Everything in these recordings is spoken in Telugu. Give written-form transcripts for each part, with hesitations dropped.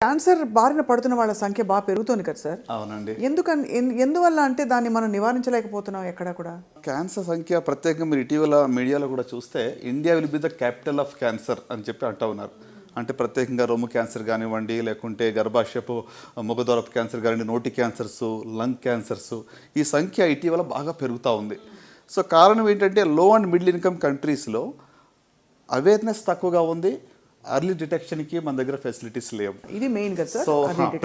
క్యాన్సర్ బారిన పడుతున్న వాళ్ళ సంఖ్య బాగా పెరుగుతోంది కదా సార్. అవునండి. ఎందువల్ల అంటే దాన్ని మనం నివారించలేకపోతున్నాం ఎక్కడ కూడా. క్యాన్సర్ సంఖ్య ప్రత్యేకంగా మీరు ఇటీవల మీడియాలో కూడా చూస్తే India will be the capital of cancer అని చెప్పి అంటూ ఉన్నారు. అంటే ప్రత్యేకంగా రొమ్ము క్యాన్సర్ కానివ్వండి, లేకుంటే గర్భాశయపు ముఖద్వారపు క్యాన్సర్ కానివ్వండి, నోటి క్యాన్సర్స్, లంగ్ క్యాన్సర్స్, ఈ సంఖ్య ఇటీవల బాగా పెరుగుతూ ఉంది. సో కారణం ఏంటంటే లో అండ్ మిడిల్ ఇన్కమ్ కంట్రీస్లో అవేర్నెస్ తక్కువగా ఉంది. అర్లీ డిటెక్షన్కి మన దగ్గర ఫెసిలిటీస్ లేవు. ఇది మెయిన్ కదా సార్. సో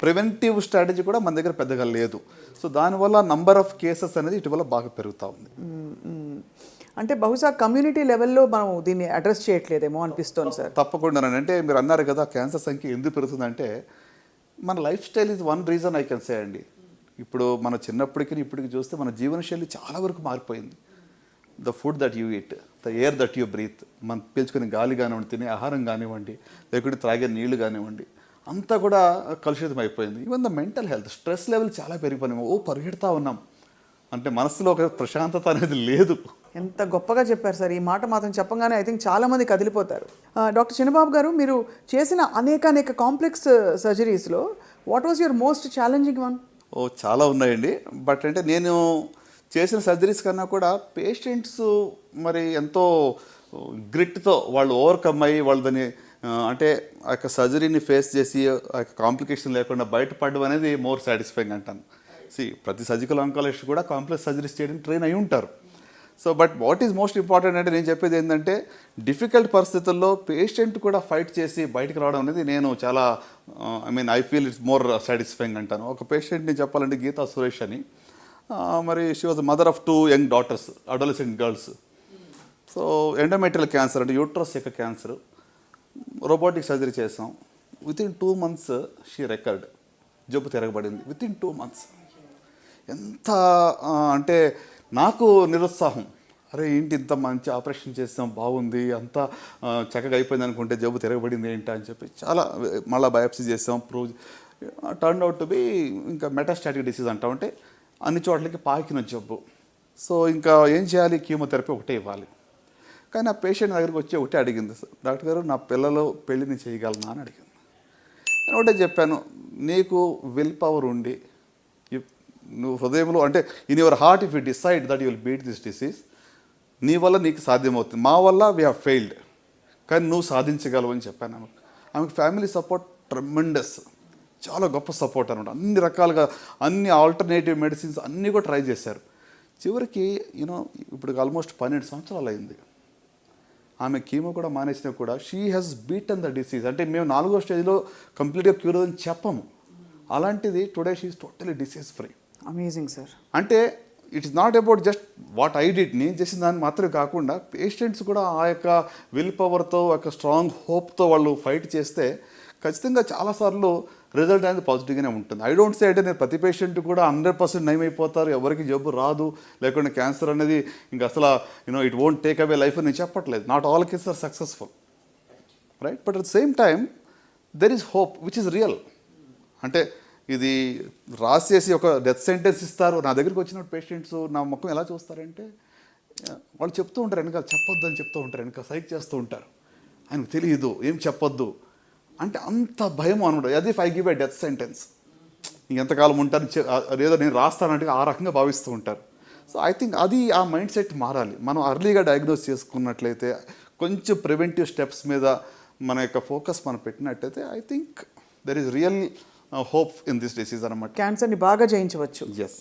ప్రివెంటివ్ స్ట్రాటజీ కూడా మన దగ్గర పెద్దగా లేదు. సో దానివల్ల నంబర్ ఆఫ్ కేసెస్ అనేది ఇటీవల బాగా పెరుగుతూ ఉంది. అంటే బహుశా కమ్యూనిటీ లెవెల్లో మనం దీన్ని అడ్రస్ చేయట్లేదేమో అనిపిస్తోంది సార్. తప్పకుండా. అంటే మీరు అన్నారు కదా క్యాన్సర్ సంఖ్య ఎందుకు పెరుగుతుందంటే మన life style is one reason I can say అండి. ఇప్పుడు మన చిన్నప్పటికి ఇప్పటికి చూస్తే మన జీవనశైలి చాలా వరకు మారిపోయింది. The food that you eat, the air that you breath, మనం పీల్చుకునే గాలి కానివ్వండి, తినే ఆహారం కానివ్వండి, లేకుంటే త్రాగే నీళ్లు కానివ్వండి, అంతా కూడా కలుషితం అయిపోయింది. Even the mental health, stress level చాలా పెరిగిపోయినాము. పరిగెడతా ఉన్నాం అంటే మనసులో ఒక ప్రశాంతత అనేది లేదు. ఎంత గొప్పగా చెప్పారు సార్. ఈ మాట మాత్రం చెప్పగానే ఐ థింక్ చాలామంది కదిలిపోతారు. డాక్టర్ చిన్నబాబు గారు, మీరు చేసిన అనేక కాంప్లెక్స్ సర్జరీస్లో what was your most challenging one? చాలా ఉన్నాయండి. బట్ అంటే నేను చేసిన సర్జరీస్ కన్నా కూడా పేషెంట్స్ మరి ఎంతో గ్రిట్తో వాళ్ళు ఓవర్కమ్ అయ్యి వాళ్ళు దాన్ని అంటే ఆ యొక్క సర్జరీని ఫేస్ చేసి ఆ యొక్క కాంప్లికేషన్ లేకుండా బయటపడడం అనేది మోర్ సాటిస్ఫైయింగ్ అంటాను. ప్రతి సర్జికల్ ఆంకాలజిస్ట్ కూడా కాంప్లెక్స్ సర్జరీస్ చేయడానికి ట్రైన్ అయి ఉంటారు. So but what is most important అంటే నేను చెప్పేది ఏంటంటే డిఫికల్ట్ పరిస్థితుల్లో పేషెంట్ కూడా ఫైట్ చేసి బయటకు రావడం అనేది నేను చాలా I feel it's more satisfying అంటాను. ఒక పేషెంట్ని చెప్పాలంటే గీతా సురేష్ అని, మరి she was mother of 2 young daughters, adolescent girls. So endometrial cancer అంటే యూట్రస్ యొక్క క్యాన్సర్, రోబోటిక్ సర్జరీ చేసాం. Within 2 months she recovered. జబ్బు తిరగబడింది వితిన్ 2 months. ఎంత అంటే నాకు నిరుత్సాహం, అరే ఏంటి ఇంత మంచి ఆపరేషన్ చేస్తాం, బాగుంది, అంతా చక్కగా అయిపోయింది అనుకుంటే జబ్బు తిరగబడింది ఏంటి అని చెప్పి చాలా మళ్ళీ బయాప్సీ చేసాం. Prove turn out to be ఇంకా మెటాస్టాటిక్ డిసీజ్ అంటామంటే అన్ని చోట్లకి పాకిన జబ్బు. సో ఇంకా ఏం చేయాలి, కీమోథెరపీ ఒకటే ఇవ్వాలి. కానీ ఆ పేషెంట్ దగ్గరికి వచ్చి ఒకటే అడిగింది, డాక్టర్ గారు నా పిల్లలు పెళ్ళిని చేయగలనా అని అడిగింది. నేను ఒకటే చెప్పాను, నీకు విల్ పవర్ ఉండి నువ్వు హృదయంలో అంటే in your heart if you decide that you will beat this disease, నీ వల్ల నీకు సాధ్యమవుతుంది. మా వల్ల వీ హ్యావ్ ఫెయిల్డ్, కానీ నువ్వు సాధించగలవు అని చెప్పాను ఆమెకు. ఆమెకు ఫ్యామిలీ సపోర్ట్ ట్రెమెండస్, చాలా గొప్ప సపోర్ట్ అనమాట. అన్ని రకాలుగా అన్ని ఆల్టర్నేటివ్ మెడిసిన్స్ అన్నీ కూడా ట్రై చేశారు. చివరికి ఇప్పుడు ఆల్మోస్ట్ 12 సంవత్సరాలు అయింది. ఆమె కీమో కూడా మానేసినా కూడా she has beaten the disease. అంటే మేము 4వ స్టేజ్లో కంప్లీట్గా క్యూర్ అని చెప్పము. అలాంటిది today she is totally disease free. Amazing sir. అంటే it is not about just what I did, నేను చేసిన దాన్ని మాత్రమే కాకుండా పేషెంట్స్ కూడా ఆ యొక్క విల్ పవర్తో, ఆ యొక్క స్ట్రాంగ్ హోప్తో వాళ్ళు ఫైట్ చేస్తే ఖచ్చితంగా చాలాసార్లు రిజల్ట్ అనేది పాజిటివ్గానే ఉంటుంది. ఐ డోంట్ సే అంటే నేను ప్రతి పేషెంట్ కూడా 100% నయమైపోతారు, ఎవరికి జబ్బు రాదు, లేకుంటే క్యాన్సర్ అనేది ఇంకా అసలు it won't take away life అని నేను చెప్పట్లేదు. Not all cases are successful, right? But at the same time there is hope which is real. అంటే ఇది రాసేసి ఒక డెత్ సెంటెన్స్ ఇస్తారు. నా దగ్గరికి వచ్చిన పేషెంట్స్ నా ముఖం ఎలా చూస్తారంటే వాళ్ళు చెప్తూ ఉంటారు, వెనక చెప్పొద్దు అని చెప్తూ ఉంటారు, వెనక సైక్ చేస్తూ ఉంటారు, ఆయనకు తెలియదు ఏం చెప్పొద్దు అంటే అంత భయం అనమాట. అది if I give a death sentence ఎంతకాలం ఉంటారు ఏదో నేను రాస్తానంటే ఆ రకంగా భావిస్తూ ఉంటారు. సో ఐ థింక్ అది ఆ మైండ్ సెట్ మారాలి. మనం అర్లీగా డయాగ్నోస్ చేసుకున్నట్లయితే, కొంచెం ప్రివెంటివ్ స్టెప్స్ మీద మన యొక్క ఫోకస్ మనం పెట్టినట్టయితే I think there is real hope in this disease అనమాట. క్యాన్సర్ని బాగా జయించవచ్చు. ఎస్.